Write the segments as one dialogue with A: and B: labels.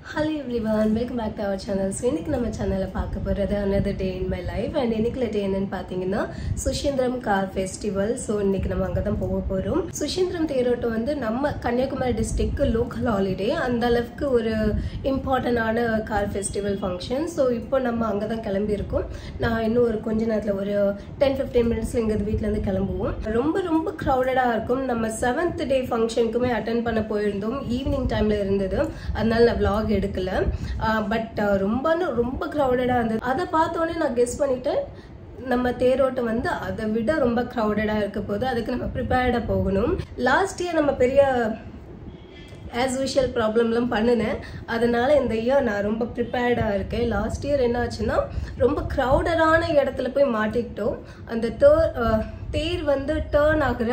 A: Hello everyone, welcome back to our channel. So இன்னைக்கு நம்ம சேனல்ல பார்க்க போறது another day in my life and இன்னைக்குல டே என்னன்னு பாத்தீங்கன்னா சுஷீந்திரம் கார் ஃபெஸ்டிவல். சோ இன்னைக்கு நம்ம அங்க தான் போக போறோம். சுஷீந்திரம் தேரோட்டம் வந்து நம்ம கன்னியாகுமரி டிஸ்ட்ரிக்ட் லோக்கல் ஹாலிடே, அந்த அளவுக்கு ஒரு இம்பார்ட்டன்டான கார் ஃபெஸ்டிவல் ஃபங்க்ஷன். சோ இப்போ நம்ம அங்க தான் கிளம்பி இருக்கோம். நான் இன்னும் ஒரு கொஞ்ச நேரத்துல ஒரு 10-15 மினிட்ஸ்ல இங்க வீட்ல இருந்து கிளம்புவோம். ரொம்ப கிரவுடடா இருக்கும். நம்ம 7th டே ஃபங்க்ஷனுக்குமே அட்டெண்ட் பண்ண போயிருந்தோம். ஈவினிங் டைம்ல இருந்தது. அதனால நான் vlog எடுக்கல. பட் ரொம்ப கிரவுடடா இருந்தது. அதை பார்த்தோன்னே நான் கெஸ் பண்ணிட்டேன், நம்ம தேரோட்டம் வந்து அதை விட ரொம்ப கிரவுடடா இருக்க போது, அதுக்கு நம்ம ப்ரிப்பேர்டா போகணும். லாஸ்ட் இயர் நம்ம பெரிய ஆஸ் யூஷுவல் ப்ராப்ளம்லாம் பண்ணினேன். அதனால இந்த இயர் நான் ரொம்ப ப்ரிப்பேர்டாக இருக்கேன். லாஸ்ட் இயர் என்ன ஆச்சுன்னா ரொம்ப க்ரௌடடான இடத்துல போய் மாட்டிக்கிட்டோம். அந்த தேர் வந்து டேர்ன் ஆகுற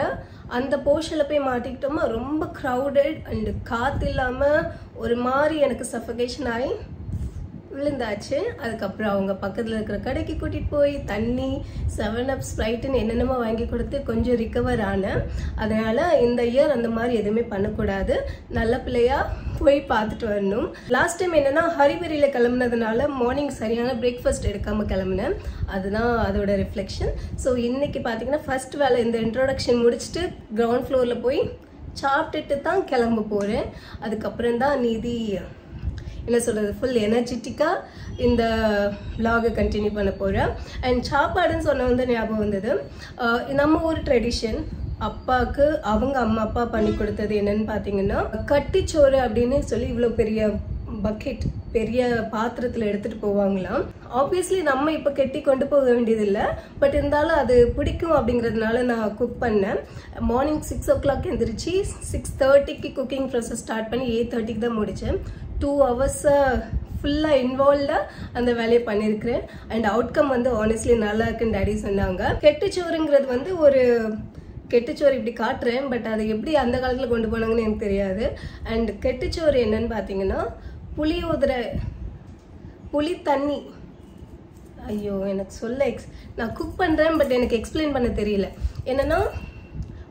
A: அந்த போர்ஷனில் போய் மாட்டிக்கிட்டோமா, ரொம்ப க்ரௌடட் அண்ட் காற்று இல்லாமல் ஒரு மாதிரி எனக்கு சஃபகேஷன் ஆகி விழுந்தாச்சு. அதுக்கப்புறம் அவங்க பக்கத்தில் இருக்கிற கடைக்கு கூட்டிகிட்டு போய் தண்ணி 7up ஸ்ப்ரைட்டுன்னு என்னென்னமோ வாங்கி கொடுத்து கொஞ்சம் ரிகவர் ஆனேன். அதனால் இந்த இயர் அந்த மாதிரி எதுவுமே பண்ணக்கூடாது, நல்ல பிள்ளையா போய் பார்த்துட்டு வரணும். லாஸ்ட் டைம் என்னன்னா ஹரிபரியில் கிளம்புனதுனால மார்னிங் சரியான பிரேக்ஃபாஸ்ட் எடுக்காமல் கிளம்புனேன். அதுதான் அதோட ரிஃப்ளெக்ஷன். ஸோ இன்னைக்கு பார்த்தீங்கன்னா ஃபர்ஸ்ட் வேலை இந்த இன்ட்ரோடக்ஷன் முடிச்சுட்டு கிரவுண்ட் ஃப்ளோரில் போய் சாப்பிட்டுட்டு தான் கிளம்ப போகிறேன். அதுக்கப்புறம் தான் நீதி என்ன சொல்கிறது, ஃபுல் எனர்ஜெட்டிக்காக இந்த vlog கண்டினியூ பண்ண போகிறேன். அண்ட் சாப்பாடுன்னு சொன்ன வந்து ஞாபகம் வந்தது. நம்ம ஊர் ட்ரெடிஷன், அப்பாவுக்கு அவங்க அம்மா அப்பா பண்ணி கொடுத்தது என்னன்னு பார்த்தீங்கன்னா கட்டிச்சோறு அப்படின்னு சொல்லி இவ்வளோ பெரிய பக்கெட், பெரிய பாத்திரத்தில் எடுத்துகிட்டு போவாங்களாம். ஆப்வியஸ்லி நம்ம இப்போ கெட்டி கொண்டு போக வேண்டியதில்லை, பட் இருந்தாலும் அது பிடிக்கும் அப்படிங்கிறதுனால நான் குக் பண்ணேன். மார்னிங் 6 o'clock எழுந்திரிச்சு 6:30க்கு குக்கிங் ப்ராசஸ் ஸ்டார்ட் பண்ணி 8:30க்கு தான் முடித்தேன். 2 hours ஃபுல்லாக இன்வால்வ்டாக அந்த வேலையை பண்ணியிருக்கிறேன். அண்ட் அவுட்கம் வந்து ஆனஸ்ட்லி நல்லா இருக்குன்னு டாடி சொன்னாங்க. கெட்டுச்சோறுங்கிறது வந்து ஒரு கெட்டுச்சோறு இப்படி காட்டுறேன், பட் அதை எப்படி அந்த காலத்தில் கொண்டு போனாங்கன்னு எனக்கு தெரியாது. அண்ட் கெட்டுச்சோறு என்னன்னு பார்த்தீங்கன்னா புளியோதரை, புளி தண்ணி. ஐயோ எனக்கு சொல்ல நான் குக் பண்ணுறேன், பட் எனக்கு எக்ஸ்பிளைன் பண்ண தெரியல. என்னன்னா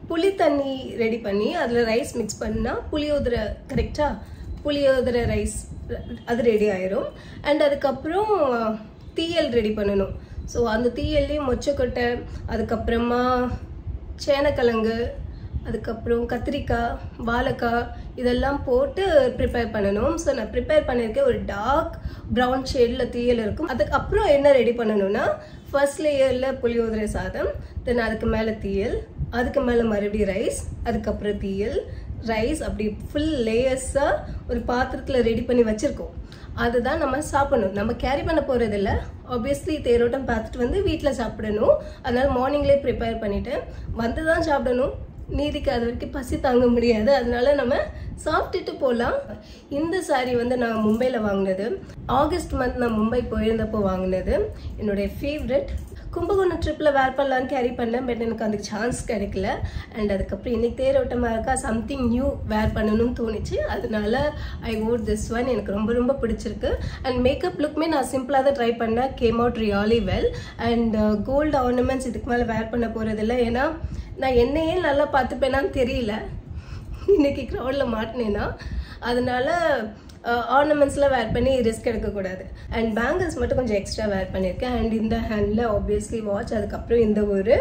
A: புளி தண்ணி ரெடி பண்ணி அதில் ரைஸ் மிக்ஸ் பண்ணால் புளியோதரை, கரெக்டாக புளியோதரை ரைஸ் அது ரெடி ஆயிரும். அண்ட் அதுக்கப்புறம் தீயல் ரெடி பண்ணணும். ஸோ அந்த தீயல்லையும் மொச்சக்கொட்டை, அதுக்கப்புறமா சேனக்கிழங்கு, அதுக்கப்புறம் கத்திரிக்காய், வாழைக்காய் இதெல்லாம் போட்டு ப்ரிப்பேர் பண்ணணும். ஸோ நான் ப்ரிப்பேர் பண்ணியிருக்கேன். ஒரு டார்க் ப்ரௌன் ஷேடில் தீயல் இருக்கும். அதுக்கப்புறம் என்ன ரெடி பண்ணணும்னா ஃபர்ஸ்ட் லேயரில் புளியோதரை சாதம், தென் அதுக்கு மேலே தீயல், அதுக்கு மேலே மறுபடியும் ரைஸ், அதுக்கப்புறம் தீயல், ரைஸ், அப்படி ஃபுல் லேயர்ஸாக ஒரு பாத்திரத்தில் ரெடி பண்ணி வச்சுருக்கோம். அதுதான் நம்ம சாப்பிடணும். நம்ம கேரி பண்ண போகிறதில்ல. ஆப்வியஸ்லி தேரோட்டம் பார்த்துட்டு வந்து வீட்டில் சாப்பிடணும். அதனால் மார்னிங்லேயே ப்ரிப்பேர் பண்ணிவிட்டு வந்து தான் சாப்பிடணும். நீதிக்கு அது வரைக்கும் பசி தாங்க முடியாது. அதனால நம்ம சாப்பிட்டுட்டு போகலாம். இந்த சாரீ வந்து நான் மும்பையில் வாங்கினது. ஆகஸ்ட் மந்த் நான் மும்பை போயிருந்தப்போ வாங்கினது. என்னுடைய ஃபேவரட். கும்பகோணம் ட்ரிப்பில் வேர் பண்ணலான்னு கேரி பண்ணேன், பட் எனக்கு அதுக்கு சான்ஸ் கிடைக்கல. அண்ட் அதுக்கப்புறம் இன்னைக்கு தேரோட்டமாக இருக்கா, சம்திங் நியூ வேர் பண்ணணும்னு தோணுச்சு. அதனால ஐ வோட் திஸ் ஒன். எனக்கு ரொம்ப பிடிச்சிருக்கு. அண்ட் மேக்கப் லுக்குமே நான் சிம்பிளாக தான் ட்ரை பண்ணேன். Came out really well. And gold ornaments இதுக்கு மேலே வேர் பண்ண போகிறதில்ல. ஏன்னா நான் என்னையே நல்லா பார்த்துப்பேனான்னு தெரியல, இன்னைக்கு க்ரௌடில் மாட்டினேன்னா. அதனால ஆர்னமெண்ட்ஸ்லாம் வேர் பண்ணி ரிஸ்க் எடுக்கக்கூடாது. அண்ட் பேங்கிள்ஸ் மட்டும் கொஞ்சம் எக்ஸ்ட்ரா வேர் பண்ணியிருக்கேன். அண்ட் இந்த ஹேண்டில் ஆப்வியஸ்லி வாட்ச், அதுக்கப்புறம் இந்த ஒரு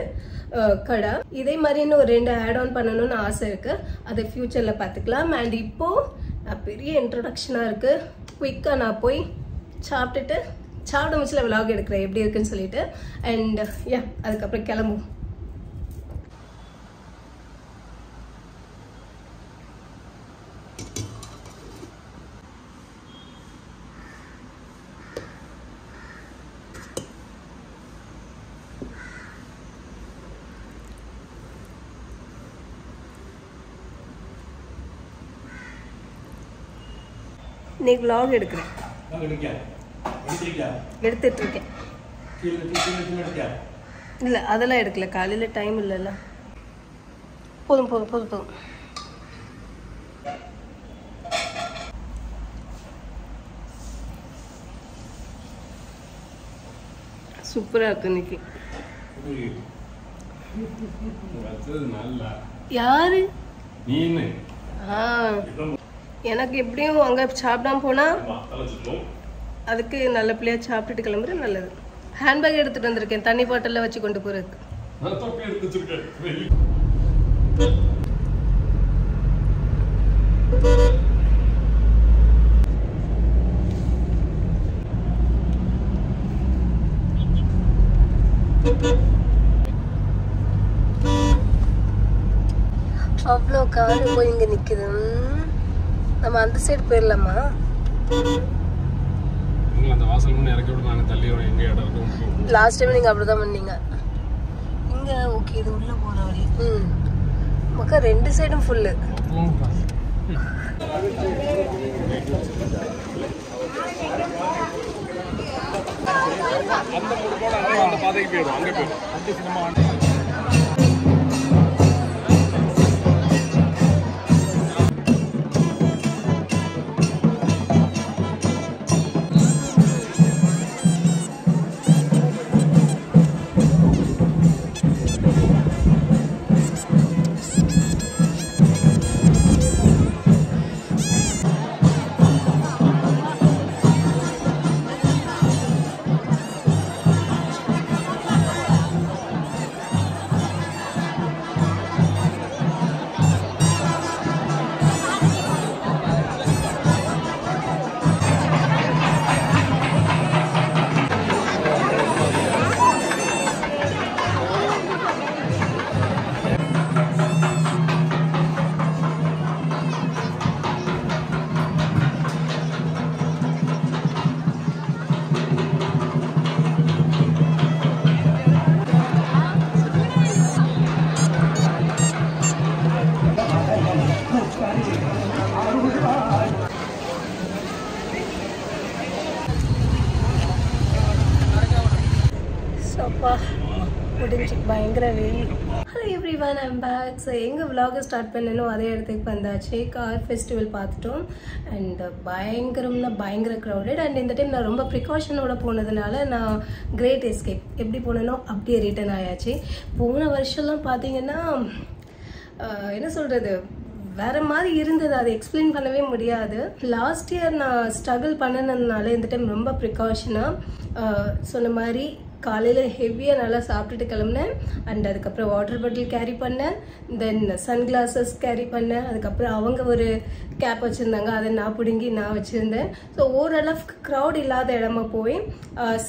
A: கடை. இதே மாதிரி இன்னும் ஒரு 2 ஆட் ஆன் பண்ணணும்னு ஆசை இருக்குது. அதை ஃப்யூச்சரில் பார்த்துக்கலாம். அண்ட் இப்போது நான் பெரிய இன்ட்ரொடக்ஷனாக இருக்குது. குயிக்காக நான் போய் சாப்பிட்டுட்டு சாப்பிட முடிச்சல vlog எடுக்கிறேன் எப்படி இருக்குன்னு சொல்லிட்டு. அண்ட் அதுக்கப்புறம் கிளம்பும். இன்னைக்கு vlog எடுக்கிறேன், எடுத்துட்டு இருக்கேன். இல்லை அதெல்லாம் எடுக்கல, காலையில் டைம் இல்லைல்ல. போதும். சூப்பராக இருக்கு இன்னைக்கு. யாரு? எனக்கு எப்படியும் அங்கே சாப்பிடாம போனால் அதுக்கு நல்ல பிள்ளையா சாப்பிட்டுட்டு கிளம்புறது நல்லது. ஹேண்ட்பேக் எடுத்துகிட்டு வந்திருக்கேன் தண்ணி பாட்டிலில் வச்சு கொண்டு போகிறதுக்கு. அவ்வளோ கார் போய் இங்கே நிற்குது. நம்ம அந்த சைடு போயிடலாமா? லாஸ்ட் டைம் நீங்கள் அப்படி தான் பண்ணீங்க. இங்கே ஓகே இது உள்ளே போகிற வழி. மக்கா 2 சைடும் ஃபுல்லு.
B: அந்த பாதைக்கு போயிடும். அங்கே போயிடும். அந்த சினிமா
A: முடிஞ்சு பயங்கர வெயில். Hello everyone, I'm back. So எங்கள் விலாகை ஸ்டார்ட் பண்ணணும் அதே இடத்துக்கு வந்தாச்சு. கார் ஃபெஸ்டிவல் பார்த்துட்டோம். அண்ட் பயங்கர க்ரௌடட். அண்ட் இந்த டைம் நான் ரொம்ப ப்ரிகாஷனோட போனதுனால நான் கிரேட் எஸ்கேப் எப்படி போனேனோ அப்படியே ரிட்டர்ன் ஆயாச்சு. போன வருஷம்லாம் பார்த்தீங்கன்னா என்ன சொல்கிறது, வேறு மாதிரி இருந்தது. அதை எக்ஸ்பிளைன் பண்ணவே முடியாது. லாஸ்ட் இயர் நான் ஸ்ட்ரகிள் பண்ணினதுனால இந்த டைம் ரொம்ப ப்ரிகாஷனாக சொன்ன மாதிரி காலையில் ஹெவியாக நல்லா சாப்பிட்டுட்டு கிளம்புனேன். அண்ட் அதுக்கப்புறம் வாட்டர் பாட்டில் கேரி பண்ணேன். தென் சன்கிளாஸஸ் கேரி பண்ணேன். அதுக்கப்புறம் அவங்க ஒரு கேப் வச்சுருந்தாங்க, அதை நான் பிடுங்கி நான் வச்சுருந்தேன். ஸோ ஓரளவுக்கு க்ரௌட் இல்லாத இடமா போய்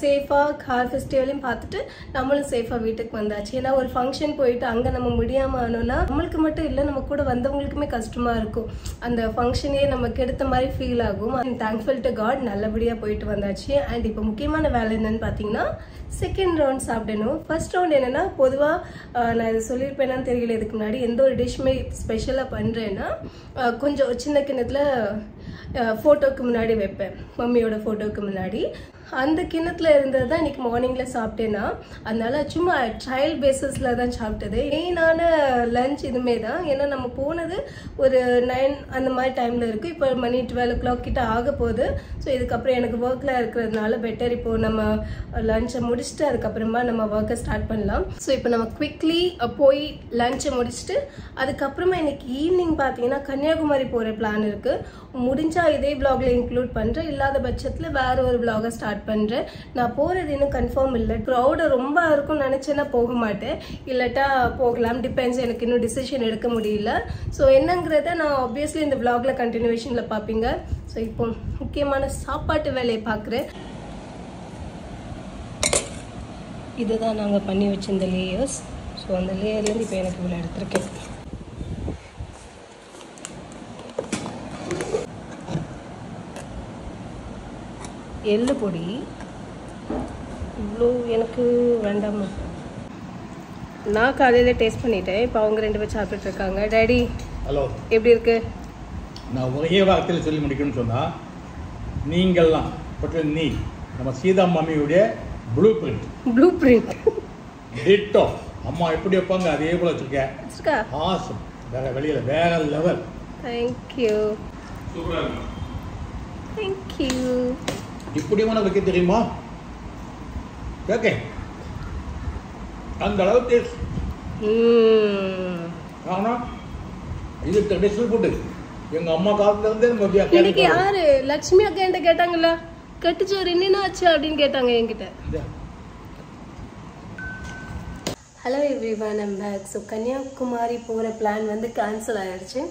A: சேஃபாக கார் ஃபெஸ்டிவலையும் பார்த்துட்டு நம்மளும் சேஃபாக வீட்டுக்கு வந்தாச்சு. ஏன்னா ஒரு ஃபங்க்ஷன் போயிட்டு அங்கே நம்ம முடியாமல் ஆனோன்னா நம்மளுக்கு மட்டும் இல்லை, நம்ம கூட வந்தவங்களுக்குமே கஷ்டமாக இருக்கும். அந்த ஃபங்க்ஷனே நமக்கு எடுத்த மாதிரி ஃபீல் ஆகும். அண்ட் தேங்க்ஃபுல் டு காட் நல்லபடியாக போயிட்டு வந்தாச்சு. அண்ட் இப்போ முக்கியமான வேலை என்னன்னு பார்த்தீங்கன்னா செகண்ட் ரவுண்ட் சாப்பிடணும். ஃபர்ஸ்ட் ரவுண்ட் என்னன்னா, பொதுவாக நான் இதை சொல்லியிருப்பேன்னு தெரியல, இதுக்கு முன்னாடி எந்த ஒரு டிஷ்மே ஸ்பெஷலாக பண்ணுறேன்னா கொஞ்சம் சின்ன கிண்ணத்தில் ஃபோட்டோவுக்கு முன்னாடி வைப்பேன், மம்மியோட ஃபோட்டோவுக்கு முன்னாடி. அந்த கிண்ணத்தில் இருந்தது தான் இன்றைக்கி மார்னிங்கில் சாப்பிட்டேன்னா, அதனால சும்மா ட்ரையல் பேஸஸில் தான் சாப்பிட்டது. மெயினான லஞ்ச் இதுமே தான். ஏன்னா நம்ம போனது ஒரு 9 அந்த மாதிரி டைமில் இருக்குது. இப்போ மணி 12 o'clock கிட்ட ஆக போகுது. ஸோ இதுக்கப்புறம் எனக்கு ஒர்க்கில் இருக்கிறதுனால பெட்டர் இப்போது நம்ம லஞ்சை முடிச்சுட்டு அதுக்கப்புறமா நம்ம ஒர்க்கை ஸ்டார்ட் பண்ணலாம். ஸோ இப்போ நம்ம குவிக்லி போய் லஞ்சை முடிச்சுட்டு அதுக்கப்புறமா இன்னைக்கு ஈவினிங் பார்த்தீங்கன்னா கன்னியாகுமரி போகிற பிளான் இருக்குது. முடிஞ்சால் இதே vlogல இன்க்ளூட் பண்ணுறேன், இல்லாத பட்சத்தில் வேறு ஒரு vlogger ஸ்டார்ட் பண்ணுறேன். நான் போகிறது இன்னும் கன்ஃபார்ம் இல்லை. க்ரௌடு ரொம்ப இருக்கும்னு நினச்சேன்னா போக மாட்டேன், இல்லாட்டா போகலாம். டிபெண்ட்ஸ், எனக்கு இன்னும் டிசிஷன் எடுக்க முடியல. ஸோ என்னங்கிறத நான் ஆப்வியஸ்லி இந்த vlogல கண்டினியூஷனில் பார்ப்பீங்க. ஸோ இப்போ முக்கியமான சாப்பாட்டு வேலையை பார்க்குறேன். இதுதான் நாங்கள் பண்ணி வச்சிருந்த லேயர்ஸ். ஸோ அந்த லேயர்லேருந்து இப்போ எனக்கு இவ்வளோ எடுத்திருக்கேன். எள்ளு பொடி இவ்வளோ எனக்கு வேண்டாமா. நான் காலையில் டேஸ்ட் பண்ணிட்டேன். இப்போ அவங்க 2 பேர் சாப்பிட்டுட்டு இருக்காங்க. டேடி
B: ஹலோ,
A: எப்படி இருக்கு?
B: நான் ஒரே வார்த்தையில் சொல்லி முடிக்கணும்னு சொன்னால், நீங்கள்லாம் நீ நம்ம சீதா மாமியுடைய ப்ளூ பிரிண்ட் டிட்டோ. அம்மா எப்படி வைப்பாங்க அதே போல் வச்சுருக்கேன். ஆசம், வேற வெளியில் வேற லெவல்.
A: தேங்க்யூ.
B: சூப்பராக இருக்கும்.
A: தேங்க்யூ.
B: இப்படியும் வைக்க தெரியுமா? ஓகே, அந்த அளவுக்கு ஆனால் இது ட்ரெடிஷ்னல் ஃபுட்டு. எங்க அம்மா காலத்துல இருந்தே நம்ம
A: இன்னைக்கு யாரு லட்சுமி அக்கா என்கிட்ட கேட்டாங்கல்ல, கட்டுச்சோறு என்ன ஆச்சு அப்படின்னு கேட்டாங்க என்கிட்ட. Hello everyone, I'm back. So Kanyakumari போகிற பிளான் வந்து கேன்சல் ஆகிடுச்சு.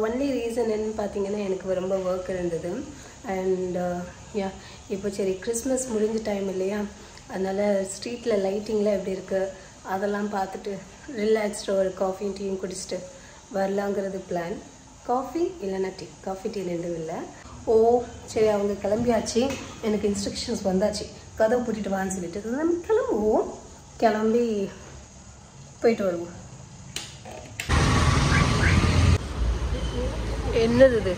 A: ஒன்லி ரீசன் என்னன்னு பார்த்தீங்கன்னா எனக்கு ரொம்ப ஒர்க் இருந்தது. அண்ட் இப்போ சரி கிறிஸ்மஸ் முடிஞ்ச டைம் இல்லையா, அதனால் ஸ்ட்ரீட்டில் லைட்டிங்லாம் எப்படி இருக்குது அதெல்லாம் பார்த்துட்டு ரிலாக்ஸ்டாக ஒரு காஃபியும் டீயும் குடிச்சிட்டு வரலாங்கிறது பிளான். காஃபி இல்லைன்னா டீ, காஃபி டீ ரெண்டும் இல்லை. சரி அவங்க கிளம்பியாச்சு, எனக்கு இன்ஸ்ட்ரக்ஷன்ஸ் வந்தாச்சு, கதவை பூட்டிட்டு வான்னு சொல்லிட்டு நம்ம கிளம்புவோம். கிளம்பி போயிட்டு வருவோம். என்னது இது?